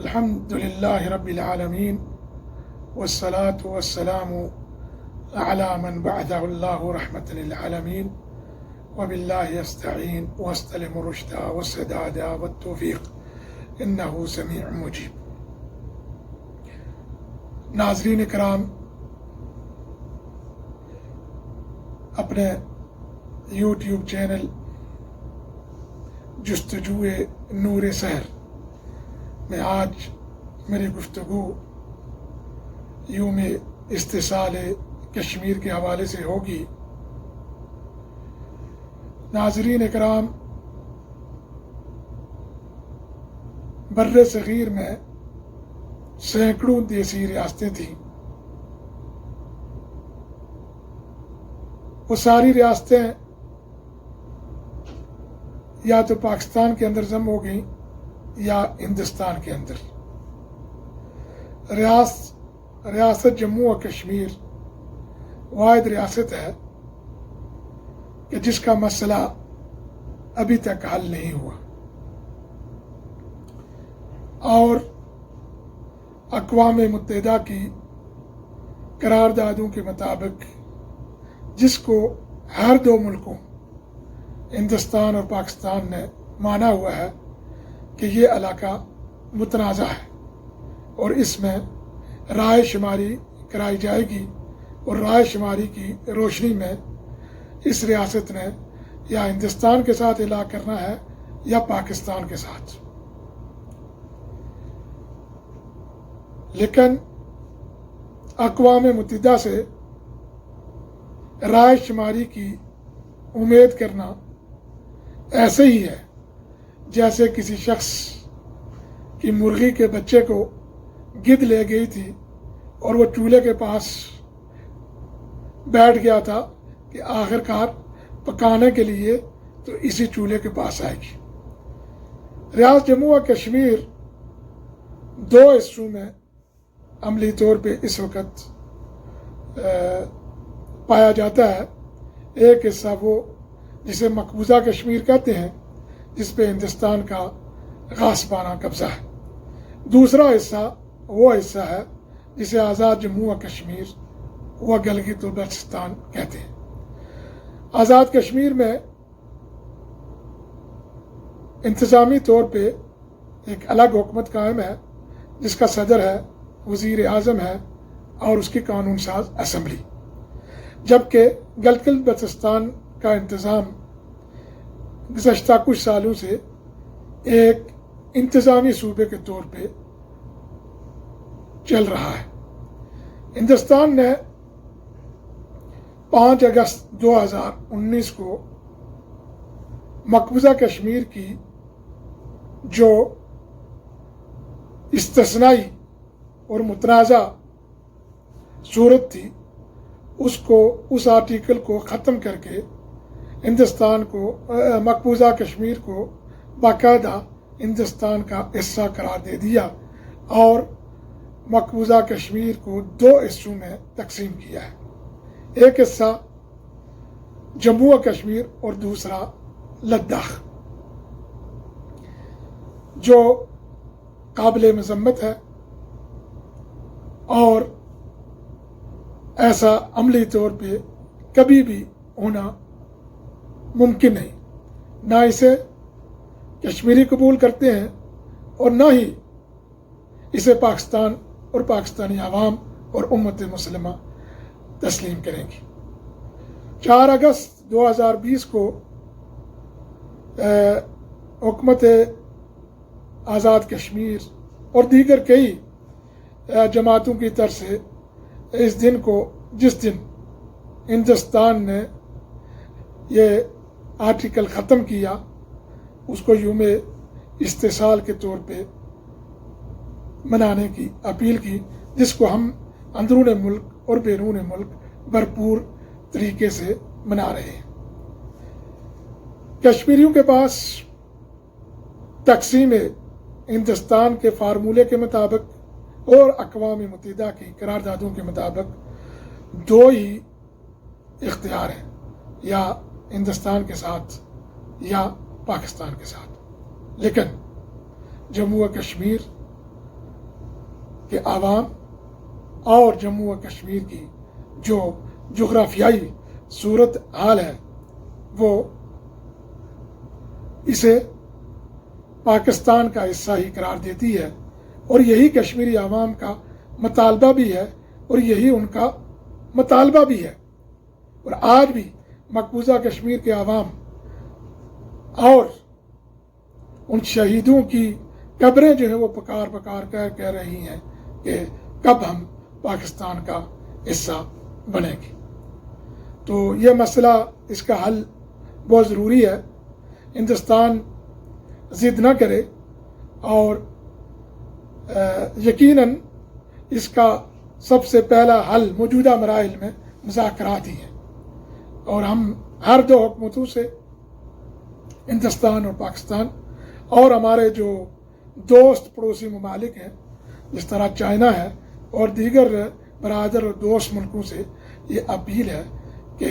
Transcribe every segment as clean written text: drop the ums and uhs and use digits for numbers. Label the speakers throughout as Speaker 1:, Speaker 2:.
Speaker 1: الحمدللہ رب العالمین والصلاة والسلام علی من بعثہ اللہ رحمۃ للعالمین وباللہ استعین واستلم الرشد والسداد والتوفیق انہ سمیع مجیب۔ ناظرین کرام، اپنے یوٹیوب چینل جستجو نور سحر میں آج میری گفتگو یوم استحصال کشمیر کے حوالے سے ہوگی۔ ناظرین کرام، بر صغیر میں سینکڑوں دیسی ریاستیں تھیں۔ وہ ساری ریاستیں یا تو پاکستان کے اندر ضم ہو گئیں یا ہندوستان کے اندر۔ ریاست جموں و کشمیر واحد ریاست ہے کہ جس کا مسئلہ ابھی تک حل نہیں ہوا، اور اقوام متحدہ کی قراردادوں کے مطابق جس کو ہر دو ملکوں ہندوستان اور پاکستان نے مانا ہوا ہے کہ یہ علاقہ متنازع ہے اور اس میں رائے شماری کرائی جائے گی، اور رائے شماری کی روشنی میں اس ریاست نے یا ہندوستان کے ساتھ الحاق کرنا ہے یا پاکستان کے ساتھ۔ لیکن اقوام متحدہ سے رائے شماری کی امید کرنا ایسے ہی ہے جیسے کسی شخص کی مرغی کے بچے کو گدھ لے گئی تھی اور وہ چولہے کے پاس بیٹھ گیا تھا کہ آخر کار پکانے کے لیے تو اسی چولہے کے پاس آئے گی۔ ریاست جموں و کشمیر دو حصوں میں عملی طور پہ اس وقت پایا جاتا ہے۔ ایک حصہ وہ جسے مقبوضہ کشمیر کہتے ہیں، جس پہ ہندوستان کا غاصبانہ قبضہ ہے۔ دوسرا حصہ وہ حصہ ہے جسے آزاد جموں و کشمیر و گلگت و بلتستان کہتے ہیں۔ آزاد کشمیر میں انتظامی طور پہ ایک الگ حکومت قائم ہے جس کا صدر ہے، وزیر اعظم ہے، اور اس کی قانون ساز اسمبلی، جبکہ گلگت بلتستان کا انتظام گزشتہ کچھ سالوں سے ایک انتظامی صوبے کے طور پہ چل رہا ہے۔ ہندوستان نے 5 اگست 2019 کو مقبوضہ کشمیر کی جو استثنائی اور متنازع صورت تھی اس آرٹیکل کو ختم کر کے ہندوستان کو مقبوضہ کشمیر کو باقاعدہ ہندوستان کا حصہ قرار دے دیا اور مقبوضہ کشمیر کو 2 حصوں میں تقسیم کیا ہے۔ ایک حصہ جموں و کشمیر اور دوسرا لداخ، جو قابل مذمت ہے اور ایسا عملی طور پہ کبھی بھی ہونا ممکن نہیں۔ نہ اسے کشمیری قبول کرتے ہیں اور نہ ہی اسے پاکستان اور پاکستانی عوام اور امت مسلمہ تسلیم کریں گی۔ 4 اگست 2020 کو حکومت آزاد کشمیر اور دیگر کئی جماعتوں کی طرف سے اس دن کو، جس دن ہندوستان نے یہ آرٹیکل ختم کیا، اس کو یوم استحصال کے طور پہ منانے کی اپیل کی، جس کو ہم اندرون ملک اور بیرون ملک بھرپور طریقے سے منا رہے ہیں۔ کشمیریوں کے پاس تقسیم ہندوستان کے فارمولے کے مطابق اور اقوام متحدہ کی قراردادوں کے مطابق 2 ہی اختیار ہیں، یا ہندوستان کے ساتھ یا پاکستان کے ساتھ۔ لیکن جموں و کشمیر کہ عوام اور جموں و کشمیر کی جو جغرافیائی صورت حال ہے وہ اسے پاکستان کا حصہ ہی قرار دیتی ہے، اور یہی کشمیری عوام کا مطالبہ بھی ہے اور یہی ان کا مطالبہ بھی ہے۔ اور آج بھی مقبوضہ کشمیر کے عوام اور ان شہیدوں کی قبریں جو ہے وہ پکار پکار کر کہہ رہی ہیں کہ کب ہم پاکستان کا حصہ بنیں گے۔ تو یہ مسئلہ، اس کا حل بہت ضروری ہے۔ ہندوستان ضد نہ کرے، اور یقیناً اس کا سب سے پہلا حل موجودہ مراحل میں مذاکرات ہی ہیں، اور ہم ہر دو حکومتوں سے، ہندوستان اور پاکستان، اور ہمارے جو دوست پڑوسی ممالک ہیں جس طرح چائنا ہے اور دیگر برادر اور دوست ملکوں سے یہ اپیل ہے کہ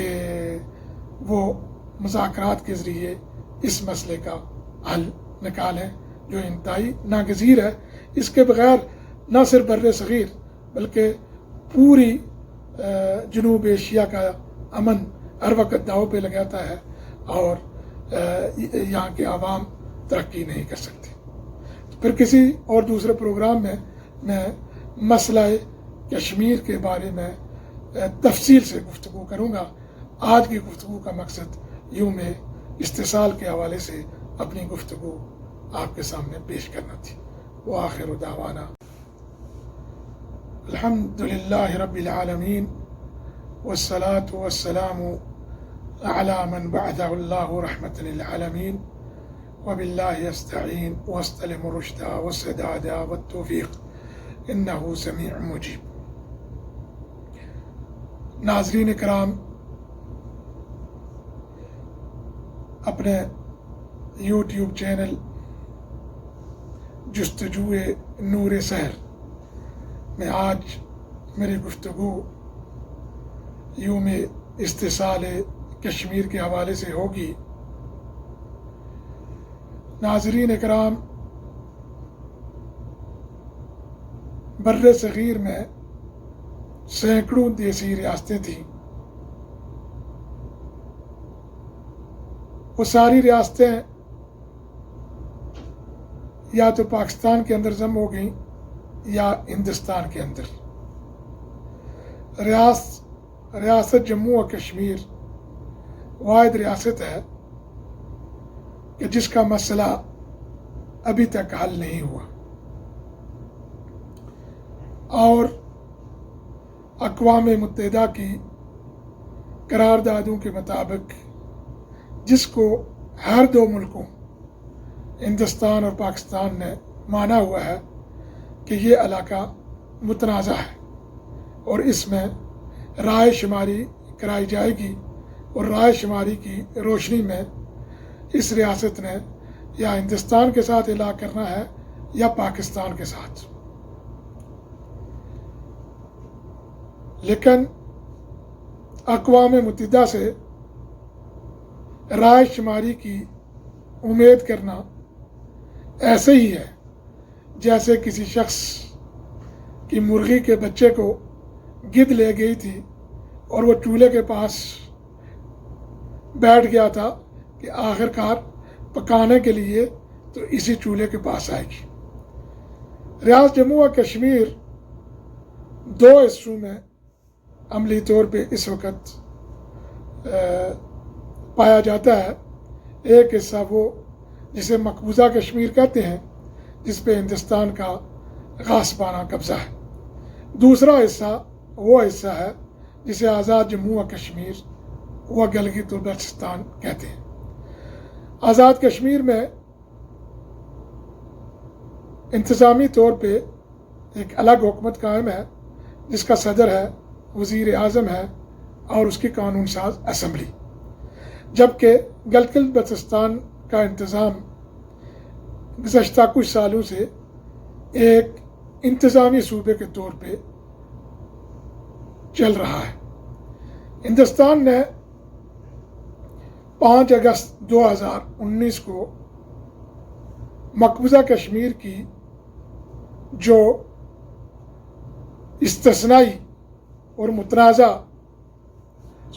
Speaker 1: وہ مذاکرات کے ذریعے اس مسئلے کا حل نکالیں جو انتہائی ناگزیر ہے۔ اس کے بغیر نہ صرف بر صغیر بلکہ پوری جنوب ایشیا کا امن ہر وقت داؤ پہ لگاتا ہے، اور یہاں کے عوام ترقی نہیں کر سکتے۔ پھر کسی اور دوسرے پروگرام میں میں مسئلہ کشمیر کے بارے میں تفصیل سے گفتگو کروں گا۔ آج کی گفتگو کا مقصد یوں میں استحصال کے حوالے سے اپنی گفتگو آپ کے سامنے پیش کرنا تھی۔ وآخر دعوانا الحمدللہ رب العالمین، والصلاة والسلام على من بعثه الله رحمة للعالمین، وباللہ استعین واستلم الرشد والسداد والتوفیق انہ سمیع مجیب۔ ناظرین کرام، اپنے یوٹیوب چینل جستجو نور سحر میں آج میری گفتگو یوم استحصال کشمیر کے حوالے سے ہوگی۔ ناظرین کرام، بر صغیر میں سینکڑوں دیسی ریاستیں تھیں۔ وہ ساری ریاستیں یا تو پاکستان کے اندر ضم ہو گئیں یا ہندوستان کے اندر۔ ریاست جموں و کشمیر واحد ریاست ہے کہ جس کا مسئلہ ابھی تک حل نہیں ہوا، اور اقوام متحدہ کی قراردادوں کے مطابق جس کو ہر دو ملکوں ہندوستان اور پاکستان نے مانا ہوا ہے کہ یہ علاقہ متنازع ہے اور اس میں رائے شماری کرائی جائے گی، اور رائے شماری کی روشنی میں اس ریاست نے یا ہندوستان کے ساتھ الحاق کرنا ہے یا پاکستان کے ساتھ۔ لیکن اقوام متحدہ سے رائے شماری کی امید کرنا ایسے ہی ہے جیسے کسی شخص کی مرغی کے بچے کو گدھ لے گئی تھی اور وہ چولہے کے پاس بیٹھ گیا تھا کہ آخر کار پکانے کے لیے تو اسی چولہے کے پاس آئے گی۔ ریاست جموں و کشمیر دو حصوں میں عملی طور پہ اس وقت پایا جاتا ہے۔ ایک حصہ وہ جسے مقبوضہ کشمیر کہتے ہیں، جس پہ ہندوستان کا غاصبانہ قبضہ ہے۔ دوسرا حصہ وہ حصہ ہے جسے آزاد جموں و کشمیر و گلگت بلتستان کہتے ہیں۔ آزاد کشمیر میں انتظامی طور پہ ایک الگ حکومت قائم ہے جس کا صدر ہے، وزیر اعظم ہے، اور اس کی قانون ساز اسمبلی، جبکہ گلگت بلتستان کا انتظام گزشتہ کچھ سالوں سے ایک انتظامی صوبے کے طور پہ چل رہا ہے۔ ہندوستان نے 5 اگست 2019 کو مقبوضہ کشمیر کی جو استثنائی اور متنازع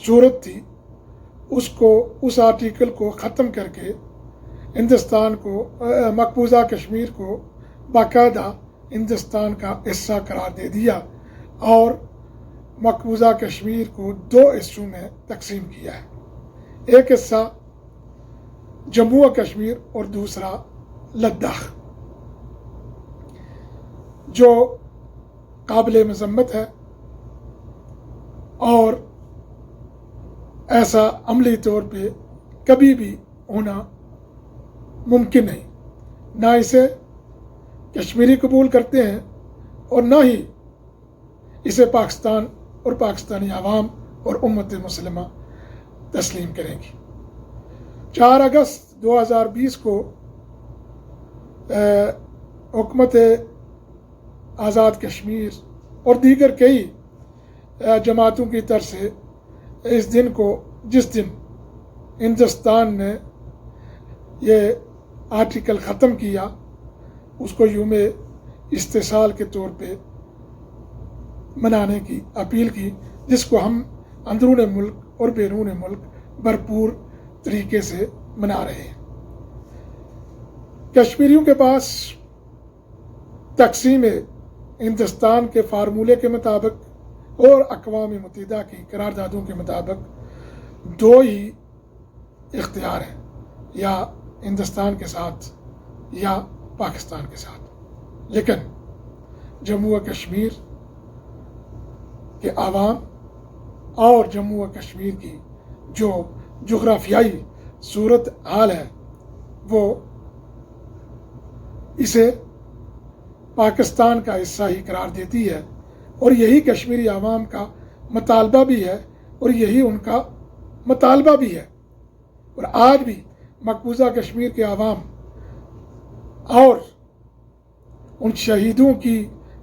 Speaker 1: صورت تھی، اس آرٹیکل کو ختم کر کے ہندوستان کو، مقبوضہ کشمیر کو باقاعدہ ہندوستان کا حصہ قرار دے دیا اور مقبوضہ کشمیر کو 2 حصوں میں تقسیم کیا ہے، ایک حصہ جموں و کشمیر اور دوسرا لداخ، جو قابل مذمت ہے اور ایسا عملی طور پہ کبھی بھی ہونا ممکن نہیں، نہ اسے کشمیری قبول کرتے ہیں اور نہ ہی اسے پاکستان اور پاکستانی عوام اور امت مسلمہ تسلیم کریں گی۔ 4 اگست 2020 کو حکومت آزاد کشمیر اور دیگر کئی جماعتوں کی طرف سے اس دن کو، جس دن ہندوستان نے یہ آرٹیکل ختم کیا، اس کو یوم استحصال کے طور پہ منانے کی اپیل کی، جس کو ہم اندرون ملک اور بیرون ملک بھرپور طریقے سے منا رہے ہیں۔ کشمیریوں کے پاس تقسیم ہندوستان کے فارمولے کے مطابق اور اقوام متحدہ کی قراردادوں کے مطابق 2 ہی اختیار ہیں، یا ہندوستان کے ساتھ یا پاکستان کے ساتھ، لیکن جموں و کشمیر کے عوام اور جموں و کشمیر کی جو جغرافیائی صورت حال ہے وہ اسے پاکستان کا حصہ ہی قرار دیتی ہے، اور یہی کشمیری عوام کا مطالبہ بھی ہے اور یہی ان کا مطالبہ بھی ہے، اور آج بھی مقبوضہ کشمیر کے عوام اور ان شہیدوں کی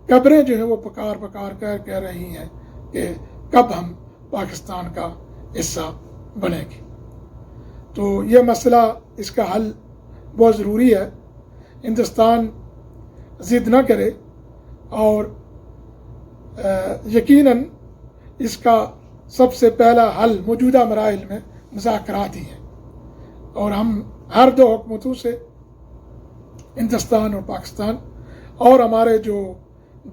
Speaker 1: قبریں جو ہیں وہ پکار کر کہہ رہی ہیں کہ کب ہم پاکستان کا حصہ بنیں گے۔ تو یہ مسئلہ، اس کا حل بہت ضروری ہے۔ ہندوستان ضد نہ کرے، اور یقیناً اس کا سب سے پہلا حل موجودہ مراحل میں مذاکرات ہی ہیں، اور ہم ہر 2 حکومتوں سے، ہندوستان اور پاکستان، اور ہمارے جو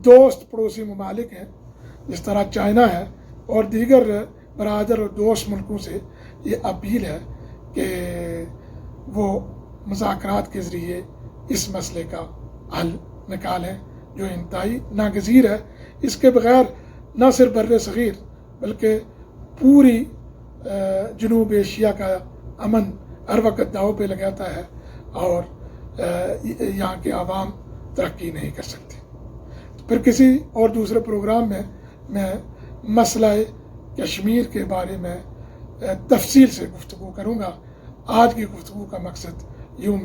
Speaker 1: دوست پڑوسی ممالک ہیں جس طرح چائنا ہے اور دیگر برادر اور دوست ملکوں سے یہ اپیل ہے کہ وہ مذاکرات کے ذریعے اس مسئلے کا حل نکالیں جو انتہائی ناگزیر ہے۔ اس کے بغیر نہ صرف بر صغیر بلکہ پوری جنوب ایشیا کا امن ہر وقت داؤ پہ لگاتا ہے، اور یہاں کے عوام ترقی نہیں کر سکتے۔ پھر کسی اور دوسرے پروگرام میں مسئلہ کشمیر کے بارے میں تفصیل سے گفتگو کروں گا۔ آج کی گفتگو کا مقصد یوم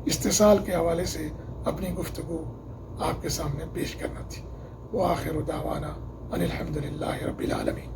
Speaker 1: استحصال کے حوالے سے اپنی گفتگو آپ کے سامنے پیش کرنا تھی۔ وآخر دعوانا ان الحمد للہ رب العالمین۔